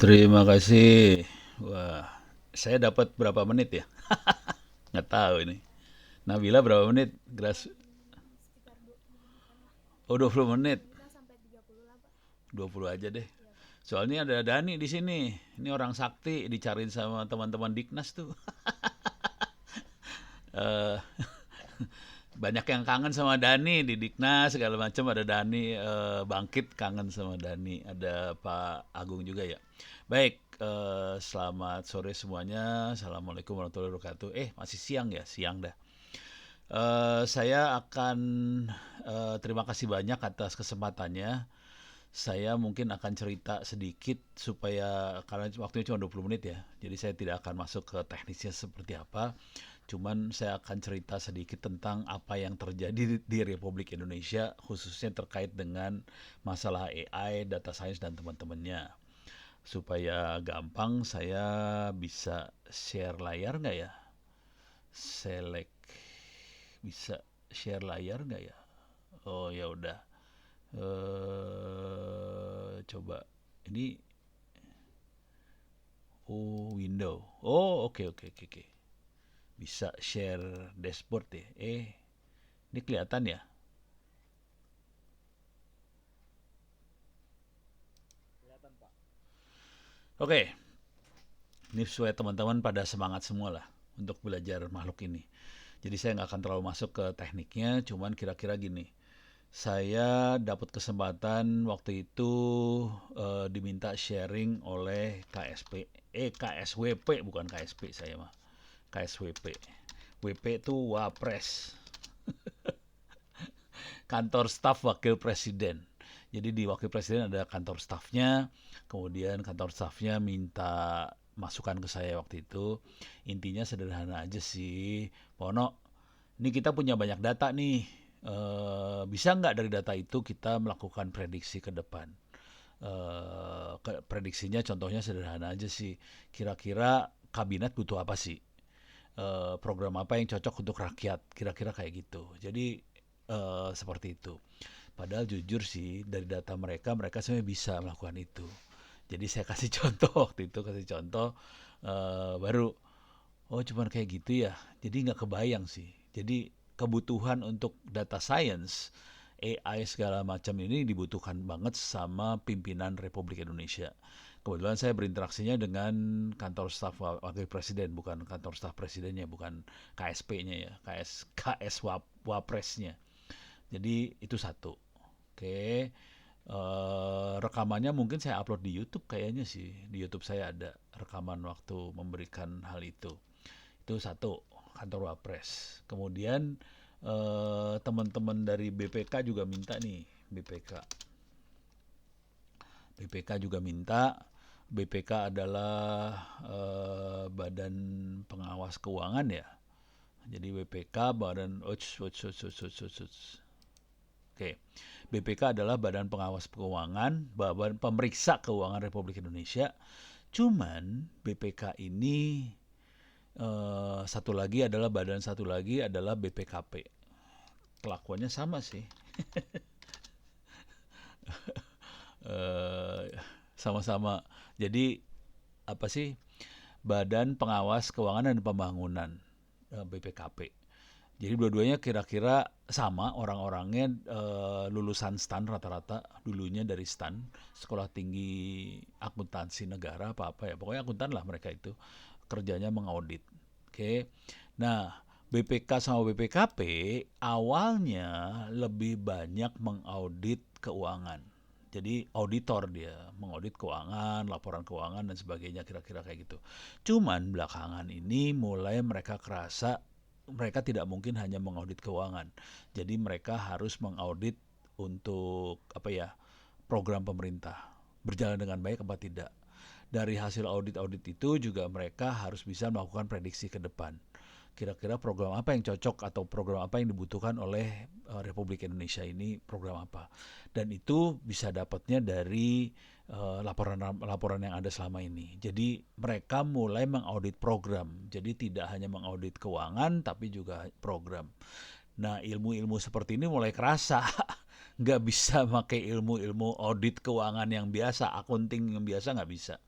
Terima kasih. Wah, saya dapat berapa menit ya? Nggak tahu ini. Nabila berapa menit? 20 menit. 20 aja deh. Soalnya ada Dani di sini. Ini orang sakti dicariin sama teman-teman Diknas tuh. Eh, banyak yang kangen sama Dani di Diknas segala macam. Ada Dani bangkit kangen sama Dani. Ada Pak Agung juga ya. Baik, selamat sore semuanya. Assalamualaikum warahmatullahi wabarakatuh. Masih siang ya, siang dah. Saya akan terima kasih banyak atas kesempatannya. Saya mungkin akan cerita sedikit supaya karena waktunya cuma 20 menit ya. Jadi saya tidak akan masuk ke teknisnya seperti apa. Cuman saya akan cerita sedikit tentang apa yang terjadi di Republik Indonesia khususnya terkait dengan masalah AI, data science dan teman-temannya. Supaya gampang saya bisa share layar nggak ya? Select bisa share layar nggak ya? Oh ya udah. Coba ini. Oh, window. Oh, oke oke oke oke. Bisa share dashboard ya. Ini kelihatan ya? Oke. Ini supaya teman-teman pada semangat semua lah untuk belajar makhluk ini. Jadi saya nggak akan terlalu masuk ke tekniknya, cuman kira-kira gini. Saya dapat kesempatan waktu itu diminta sharing oleh KSP, KSWP bukan KSP saya mah, KSWP. WP itu Wapres, kantor staf wakil presiden. Jadi di wakil presiden ada kantor stafnya, kemudian kantor stafnya minta masukan ke saya waktu itu. Intinya sederhana aja sih, Pono. Ini kita punya banyak data nih. Bisa nggak dari data itu kita melakukan prediksi ke depan? Prediksinya contohnya sederhana aja sih. Kira-kira kabinet butuh apa sih? Program apa yang cocok untuk rakyat? Kira-kira kayak gitu. Jadi seperti itu. Padahal jujur sih dari data mereka, mereka sebenarnya bisa melakukan itu. Jadi saya kasih contoh waktu itu, kasih contoh baru. Oh cuman kayak gitu ya. Jadi nggak kebayang sih. Jadi kebutuhan untuk data science, AI segala macam ini dibutuhkan banget sama pimpinan Republik Indonesia. Kebetulan saya berinteraksinya dengan kantor staf wakil presiden, bukan kantor staf presidennya, bukan KSP-nya ya, KS Wapresnya. Jadi itu satu. Oke. Rekamannya mungkin saya upload di YouTube kayaknya sih. Di YouTube saya ada rekaman waktu memberikan hal itu. Itu satu, kantor Wapres. Kemudian teman-teman dari BPK juga minta nih, BPK. BPK juga minta. BPK adalah Badan Pengawas Keuangan ya. Jadi BPK Badan Oke. BPK adalah Badan Pengawas Keuangan, Badan Pemeriksa Keuangan Republik Indonesia. Cuman BPK ini satu lagi adalah BPKP. Kelakuannya sama sih. Eh, Sama-sama. Jadi apa sih? Badan Pengawas Keuangan dan Pembangunan, BPKP. Jadi dua-duanya kira-kira sama orang-orangnya, lulusan STAN rata-rata, dulunya dari STAN, Sekolah Tinggi Akuntansi Negara apa-apa ya. Pokoknya akuntan lah mereka itu. Kerjanya mengaudit. Oke. Nah, BPK sama BPKP awalnya lebih banyak mengaudit keuangan. Jadi auditor dia, mengaudit keuangan, laporan keuangan dan sebagainya kira-kira kayak gitu. Cuman belakangan ini mulai mereka kerasa mereka tidak mungkin hanya mengaudit keuangan. Jadi mereka harus mengaudit untuk apa ya? Program pemerintah. Berjalan dengan baik apa tidak. Dari hasil audit-audit itu juga mereka harus bisa melakukan prediksi ke depan. Kira-kira program apa yang cocok atau program apa yang dibutuhkan oleh Republik Indonesia ini, program apa. Dan itu bisa dapatnya dari laporan-laporan yang ada selama ini. Jadi mereka mulai mengaudit program. Jadi tidak hanya mengaudit keuangan tapi juga program. Nah, ilmu-ilmu seperti ini mulai kerasa. Nggak bisa pakai ilmu-ilmu audit keuangan yang biasa, accounting yang biasa nggak bisa.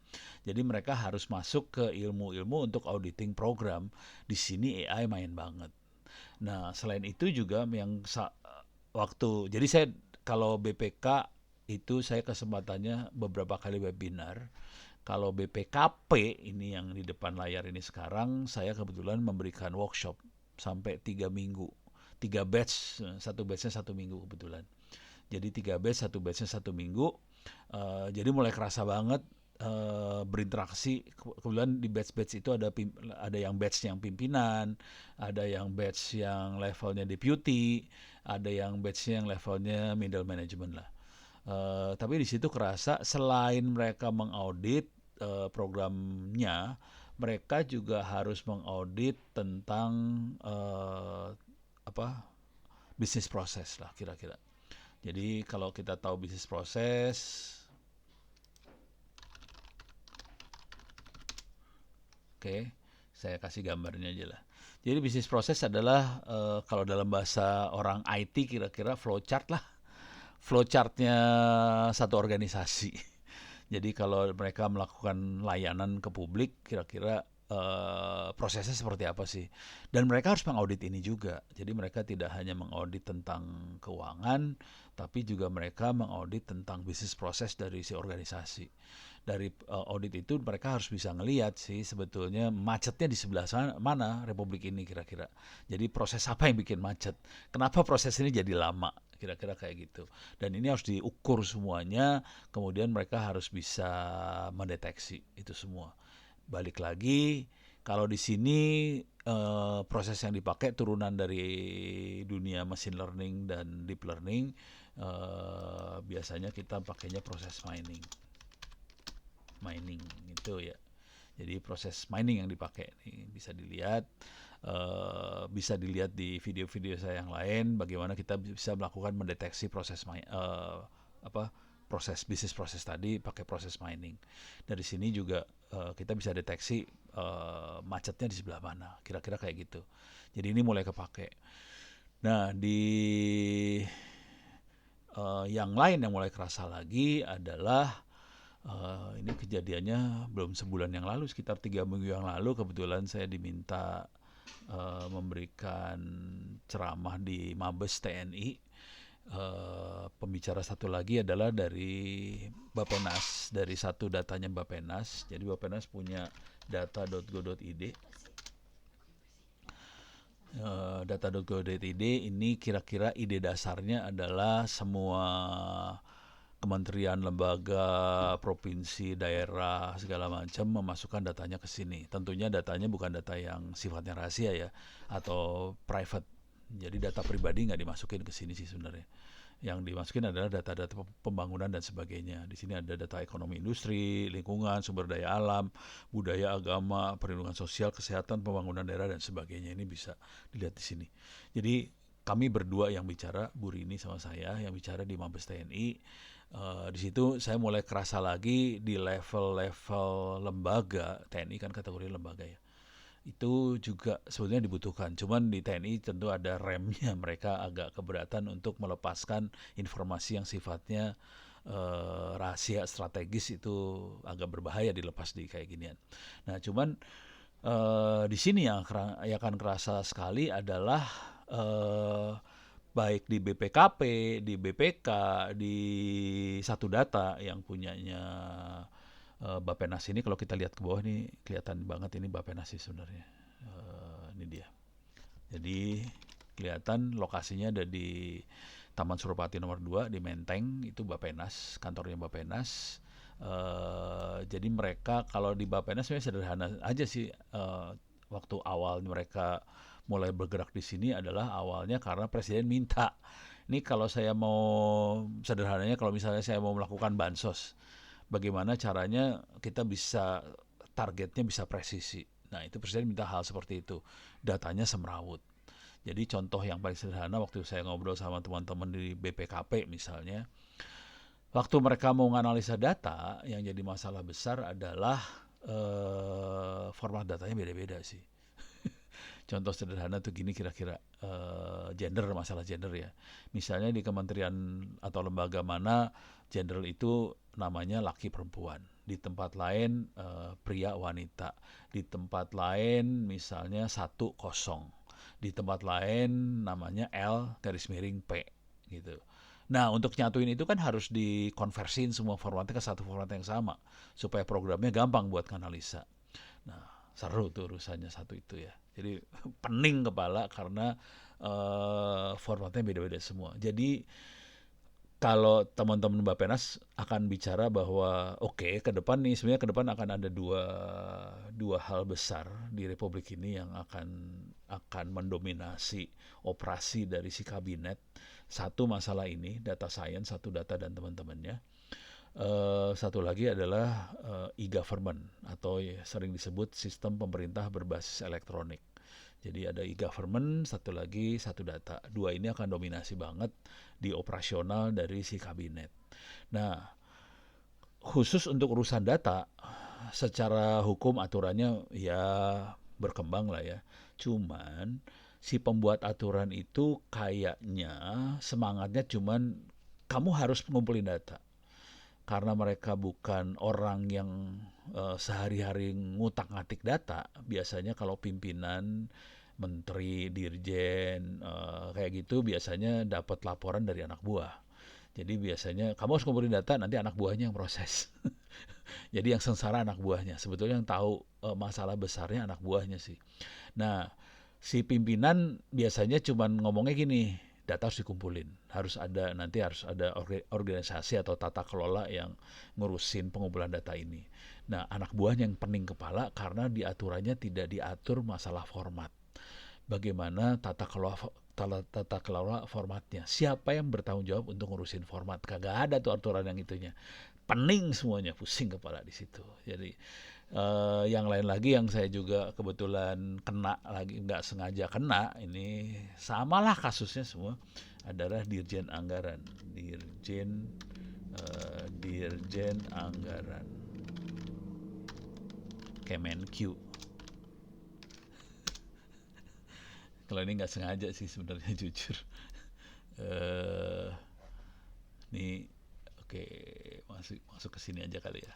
Jadi mereka harus masuk ke ilmu-ilmu untuk auditing program. Di sini AI main banget. Nah, selain itu juga jadi saya kalau BPK itu saya kesempatannya beberapa kali webinar. Kalau BPKP ini yang di depan layar ini sekarang, saya kebetulan memberikan workshop sampai 3 minggu. 3 batch, satu batchnya 1 minggu kebetulan. Jadi 3 batch, satu batchnya 1 minggu. Jadi mulai kerasa banget berinteraksi. Kebetulan di batch-batch itu ada yang batch yang pimpinan, ada yang batch yang levelnya deputy, ada yang batch yang levelnya middle management lah. Tapi di situ kerasa selain mereka mengaudit programnya, mereka juga harus mengaudit tentang bisnis proses lah kira-kira. Jadi kalau kita tahu bisnis proses, oke, saya kasih gambarnya aja lah. Jadi bisnis proses adalah kalau dalam bahasa orang IT kira-kira flowchart lah. Flowchartnya satu organisasi. Jadi kalau mereka melakukan layanan ke publik, kira-kira prosesnya seperti apa sih? Dan mereka harus mengaudit ini juga. Jadi mereka tidak hanya mengaudit tentang keuangan, tapi juga mereka mengaudit tentang bisnis proses dari si organisasi. Dari audit itu mereka harus bisa ngelihat sih sebetulnya macetnya di sebelah mana republik ini kira-kira. Jadi proses apa yang bikin macet? Kenapa proses ini jadi lama? Kira-kira kayak gitu. Dan ini harus diukur semuanya, kemudian mereka harus bisa mendeteksi itu semua. Balik lagi, kalau di sini proses yang dipakai turunan dari dunia machine learning dan deep learning, biasanya kita pakainya proses mining itu ya. Jadi proses mining yang dipakai nih bisa dilihat di video-video saya yang lain bagaimana kita bisa melakukan mendeteksi proses bisnis proses tadi pakai proses mining. Dari sini juga kita bisa deteksi macetnya di sebelah mana, kira-kira kayak gitu. Jadi ini mulai kepake. Nah, di yang lain yang mulai kerasa lagi adalah ini kejadiannya belum sebulan yang lalu, sekitar 3 minggu yang lalu kebetulan saya diminta memberikan ceramah di Mabes TNI. Pembicara satu lagi adalah dari Bappenas, dari satu datanya Bappenas. Jadi Bappenas punya data.go.id. Data.go.id ini kira-kira ide dasarnya adalah semua kementerian, lembaga, provinsi, daerah, segala macam memasukkan datanya ke sini. Tentunya datanya bukan data yang sifatnya rahasia ya, atau private. Jadi data pribadi nggak dimasukin ke sini sih sebenarnya. Yang dimasukin adalah data-data pembangunan dan sebagainya. Di sini ada data ekonomi industri, lingkungan, sumber daya alam, budaya, agama, perlindungan sosial, kesehatan, pembangunan daerah, dan sebagainya. Ini bisa dilihat di sini. Jadi kami berdua yang bicara, Bu Rini sama saya, yang bicara di Mabes TNI. Di situ saya mulai kerasa lagi di level-level lembaga, TNI kan kategori lembaga ya, itu juga sebetulnya dibutuhkan. Cuman di TNI tentu ada remnya, mereka agak keberatan untuk melepaskan informasi yang sifatnya rahasia strategis, itu agak berbahaya dilepas di kayak ginian. Nah cuman di sini yang akan kerasa sekali adalah baik di BPKP, di BPK, di satu data yang punyanya Bappenas ini. Kalau kita lihat ke bawah nih kelihatan banget ini Bappenas sih sebenarnya. Ini dia. Jadi kelihatan lokasinya ada di Taman Suropati nomor 2 di Menteng, itu Bappenas, kantornya Bappenas. Jadi mereka kalau di Bappenas sebenarnya sederhana aja sih. Waktu awal mereka mulai bergerak di sini adalah awalnya karena presiden minta. Ini kalau saya mau sederhananya, kalau misalnya saya mau melakukan bansos, bagaimana caranya kita bisa targetnya bisa presisi. Nah itu presiden minta hal seperti itu, datanya semrawut. Jadi contoh yang paling sederhana waktu saya ngobrol sama teman-teman di BPKP misalnya, waktu mereka mau menganalisa data, yang jadi masalah besar adalah format datanya beda-beda sih. Contoh sederhana tuh gini kira-kira, masalah gender ya. Misalnya di kementerian atau lembaga mana gender itu namanya laki perempuan. di tempat lain pria wanita, di tempat lain misalnya 1 kosong, di tempat lain namanya L garis miring P gitu. Nah, untuk nyatuin itu kan harus dikonversiin semua formatnya ke satu format yang sama supaya programnya gampang buat analisa. Nah, seru tuh urusannya satu itu ya. Jadi pening kepala karena formatnya beda-beda semua. Jadi kalau teman-teman Bappenas akan bicara bahwa oke, ke depan nih sebenarnya ke depan akan ada dua hal besar di Republik ini yang akan mendominasi operasi dari si kabinet. Satu masalah ini data science, satu data dan teman-temannya. Satu lagi adalah e-government atau sering disebut sistem pemerintah berbasis elektronik. Jadi ada e-government, satu lagi satu data. Dua ini akan dominasi banget di operasional dari si kabinet. Nah, khusus untuk urusan data, secara hukum aturannya ya berkembang lah ya. Cuman si pembuat aturan itu kayaknya semangatnya cuman kamu harus ngumpulin data. Karena mereka bukan orang yang sehari-hari ngutak-ngatik data, biasanya kalau pimpinan, menteri, dirjen, kayak gitu biasanya dapat laporan dari anak buah. Jadi biasanya kamu harus kumpulin data, nanti anak buahnya yang proses. Jadi yang sengsara anak buahnya. Sebetulnya yang tahu masalah besarnya anak buahnya sih. Nah, si pimpinan biasanya cuman ngomongnya gini, data harus dikumpulin, nanti harus ada organisasi atau tata kelola yang ngurusin pengumpulan data ini. Nah, anak buahnya yang pening kepala karena diaturannya tidak diatur masalah format. Bagaimana tata kelola formatnya? Siapa yang bertanggung jawab untuk ngurusin format? Kagak ada tuh aturan yang itunya. Pening semuanya, pusing kepala di situ. Jadi yang lain lagi yang saya juga kebetulan kena lagi, nggak sengaja kena, ini samalah kasusnya semua, adalah Dirjen Anggaran. Dirjen Anggaran Kemenq. Kalau ini nggak sengaja sih sebenarnya jujur. Ini oke, masuk ke sini aja kali ya.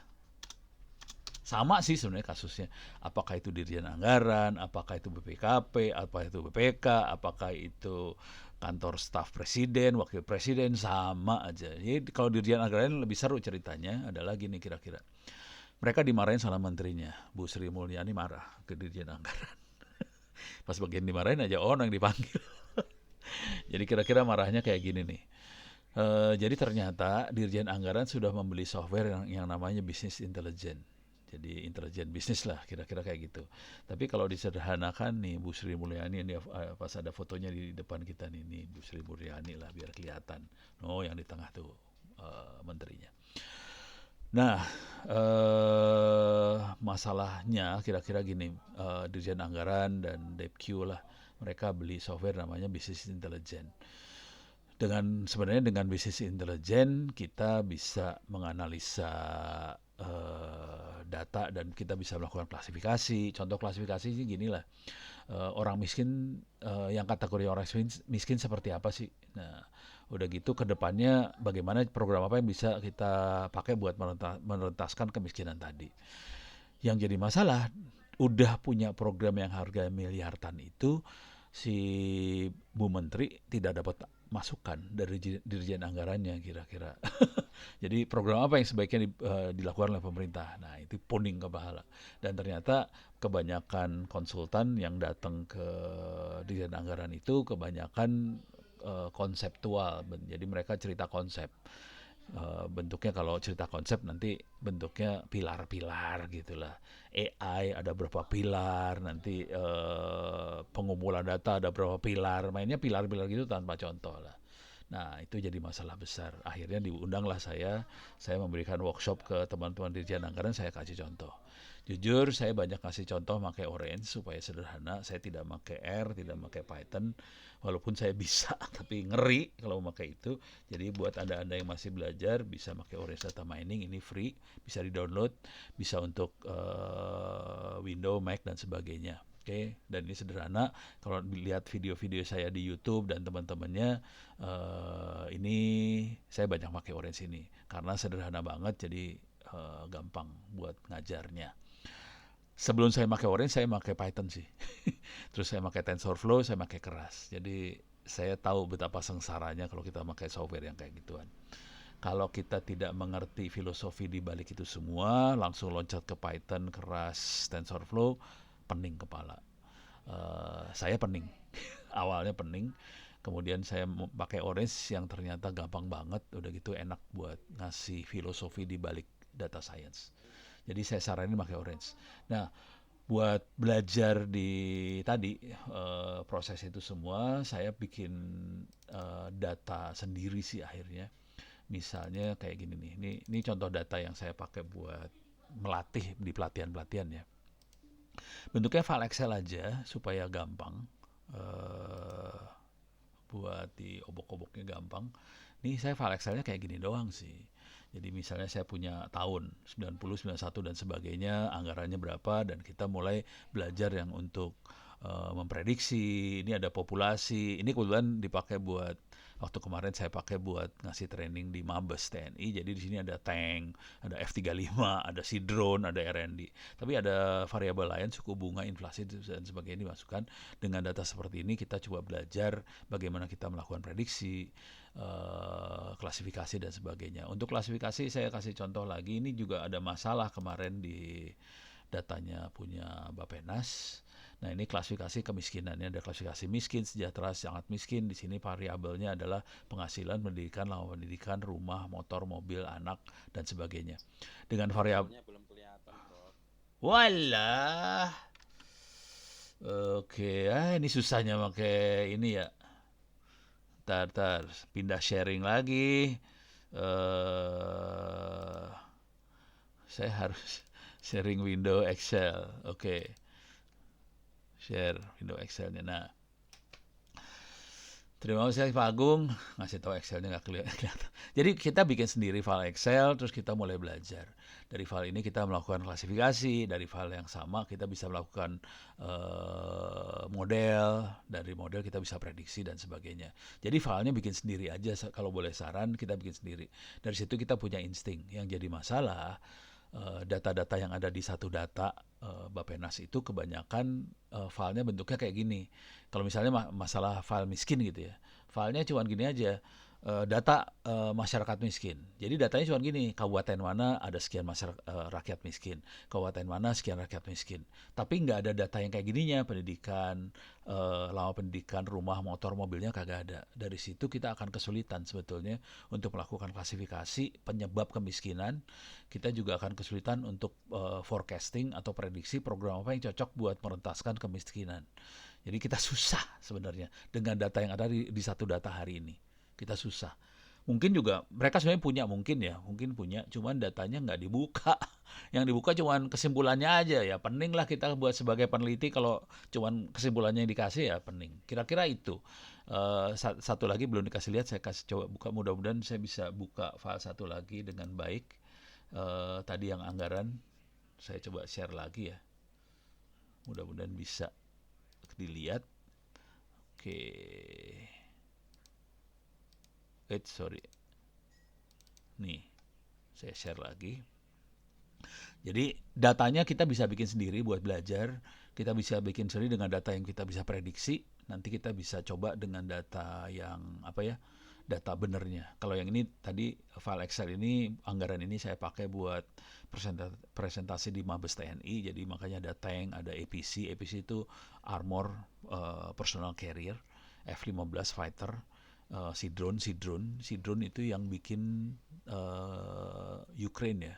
Sama sih sebenarnya kasusnya. Apakah itu Dirjen Anggaran, apakah itu BPKP, apakah itu BPK, apakah itu kantor staf presiden, wakil presiden, sama aja. Jadi kalau Dirjen Anggaran lebih seru ceritanya adalah gini kira-kira. Mereka dimarahin sama menterinya, Bu Sri Mulyani marah ke Dirjen Anggaran. Pas bagian dimarahin aja orang yang dipanggil. Jadi kira-kira marahnya kayak gini nih. Jadi ternyata Dirjen Anggaran sudah membeli software yang namanya Business Intelligence. Jadi intelijen bisnis lah, kira-kira kayak gitu. Tapi kalau disederhanakan nih, Bu Sri Mulyani ini pas ada fotonya di depan kita nih Bu Sri Mulyani lah biar kelihatan. Oh, yang di tengah tuh menterinya. Nah, masalahnya kira-kira gini, Dirjen Anggaran dan Depq lah, mereka beli software namanya Business Intelligence. Sebenarnya dengan Business Intelligence kita bisa menganalisa data dan kita bisa melakukan klasifikasi. Contoh klasifikasi sih gini lah, orang miskin, yang kategori orang miskin seperti apa sih. Nah, udah gitu ke depannya bagaimana program apa yang bisa kita pakai buat merentaskan kemiskinan tadi. Yang jadi masalah, udah punya program yang harga miliaran itu, si Bu Menteri tidak dapat masukan dari Dirjen Anggarannya kira-kira. Jadi program apa yang sebaiknya dilakukan oleh pemerintah? Nah, itu poning kepala. Dan ternyata kebanyakan konsultan yang datang ke Dirjen Anggaran itu kebanyakan konseptual. Jadi mereka cerita konsep. Bentuknya kalau cerita konsep nanti bentuknya pilar-pilar gitulah. AI ada berapa pilar, nanti pengumpulan data ada berapa pilar, mainnya pilar-pilar gitu tanpa contoh lah. Nah, itu jadi masalah besar. Akhirnya diundanglah saya memberikan workshop ke teman-teman Dirjen Anggaran, saya kasih contoh. Jujur saya banyak kasih contoh pakai Orange supaya sederhana, saya tidak pakai R, tidak pakai Python, walaupun saya bisa tapi ngeri kalau memakai itu. Jadi buat Anda-anda yang masih belajar bisa pakai Orange Data Mining, ini free, bisa di-download, bisa untuk Windows, Mac dan sebagainya. Oke, dan ini sederhana. Kalau dilihat video-video saya di YouTube dan teman-temannya, ini saya banyak pakai Orange ini karena sederhana banget. Jadi gampang buat ngajarnya. Sebelum saya pakai Orange, saya pakai Python sih. Terus saya pakai TensorFlow, saya pakai keras. Jadi saya tahu betapa sengsaranya kalau kita pakai software yang kayak gituan. Kalau kita tidak mengerti filosofi di balik itu semua, langsung loncat ke Python, keras, TensorFlow, pening kepala. Saya pening. Awalnya pening. Kemudian saya pakai Orange yang ternyata gampang banget, udah gitu enak buat ngasih filosofi di balik data science. Jadi saya saranin pakai Orange. Nah, buat belajar di tadi proses itu semua, saya bikin data sendiri sih akhirnya. Misalnya kayak gini nih. Ini contoh data yang saya pakai buat melatih di pelatihan-pelatihan ya. Bentuknya file Excel aja supaya gampang. eh Buat di obok-oboknya gampang. Nih saya file Excelnya kayak gini doang sih. Jadi misalnya saya punya tahun 90, 91 dan sebagainya, anggarannya berapa, dan kita mulai belajar yang untuk memprediksi, ini ada populasi, ini kebetulan dipakai buat, waktu kemarin saya pakai buat ngasih training di Mabes TNI, jadi di sini ada tank, ada F-35, ada sea drone, ada R&D. Tapi ada variabel lain, suku bunga, inflasi, dan sebagainya dimasukkan. Dengan data seperti ini kita coba belajar bagaimana kita melakukan prediksi, klasifikasi dan sebagainya. Untuk klasifikasi saya kasih contoh lagi, ini juga ada masalah kemarin di datanya punya Bappenas. Nah, ini klasifikasi kemiskinannya, ada klasifikasi miskin, sejahtera, sangat miskin. Di sini variabelnya adalah penghasilan, pendidikan, lama pendidikan, rumah, motor, mobil, anak, dan sebagainya. Dengan variabel Belum kelihatan, Prof. walah. Oke, ini susahnya pakai ini ya. Tar, pindah sharing lagi. eh saya harus sharing window Excel. Oke, share window Excelnya. Nah, terima kasih Pak Agung, ngasih tahu Excelnya nggak kelihatan. Jadi kita bikin sendiri file Excel, terus kita mulai belajar. Dari file ini kita melakukan klasifikasi, dari file yang sama kita bisa melakukan model, dari model kita bisa prediksi dan sebagainya. Jadi filenya bikin sendiri aja, kalau boleh saran kita bikin sendiri. Dari situ kita punya insting. Yang jadi masalah, data-data yang ada di satu data Bappenas itu kebanyakan filenya bentuknya kayak gini. Kalau misalnya masalah file miskin gitu ya, filenya cuma gini aja, data masyarakat miskin. Jadi datanya cuma gini, kabupaten mana ada sekian masyarakat rakyat miskin, kabupaten mana sekian rakyat miskin. Tapi nggak ada data yang kayak gininya, pendidikan, lama pendidikan, rumah, motor, mobilnya kagak ada. Dari situ kita akan kesulitan sebetulnya untuk melakukan klasifikasi penyebab kemiskinan. Kita juga akan kesulitan untuk forecasting atau prediksi program apa yang cocok buat merentaskan kemiskinan. Jadi kita susah sebenarnya dengan data yang ada di satu data hari ini. Kita susah. Mungkin juga mereka sebenarnya punya, mungkin punya, cuman datanya nggak dibuka. Yang dibuka cuman kesimpulannya aja, ya pening lah kita buat sebagai peneliti kalau cuman kesimpulannya yang dikasih, ya pening. Kira-kira itu. Satu lagi belum dikasih lihat, saya kasih coba buka, mudah-mudahan saya bisa buka file satu lagi dengan baik. Tadi yang anggaran saya coba share lagi ya, mudah-mudahan bisa dilihat. Oke, sorry, nih saya share lagi. Jadi datanya kita bisa bikin sendiri buat belajar, kita bisa bikin sendiri dengan data yang kita bisa prediksi. Nanti kita bisa coba dengan data yang apa ya, data benernya. Kalau yang ini tadi file Excel ini, anggaran ini saya pakai buat presentasi di Mabes TNI. Jadi makanya ada tank, ada APC. APC itu Armor Personal Carrier, F-15 Fighter, Sea drone itu yang bikin Ukraine ya,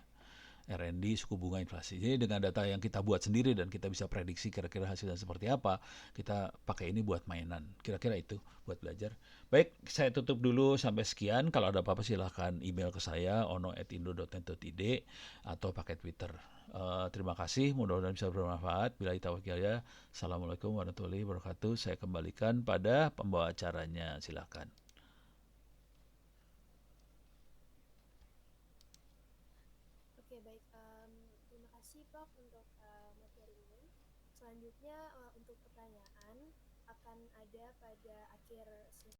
R&D, suku bunga, inflasi. Jadi dengan data yang kita buat sendiri dan kita bisa prediksi kira-kira hasilnya seperti apa, kita pakai ini buat mainan. Kira-kira itu buat belajar. Baik, saya tutup dulu sampai sekian. Kalau ada apa-apa silahkan email ke saya ono@indo.net.id atau pakai Twitter. Terima kasih, mudah-mudahan bisa bermanfaat. Bila taufiq hidayah. Assalamualaikum warahmatullahi wabarakatuh. Saya kembalikan pada pembawa acaranya. Silakan. Oke, baik. Terima kasih Prof untuk materi ini. Selanjutnya untuk pertanyaan akan ada pada akhir sesi.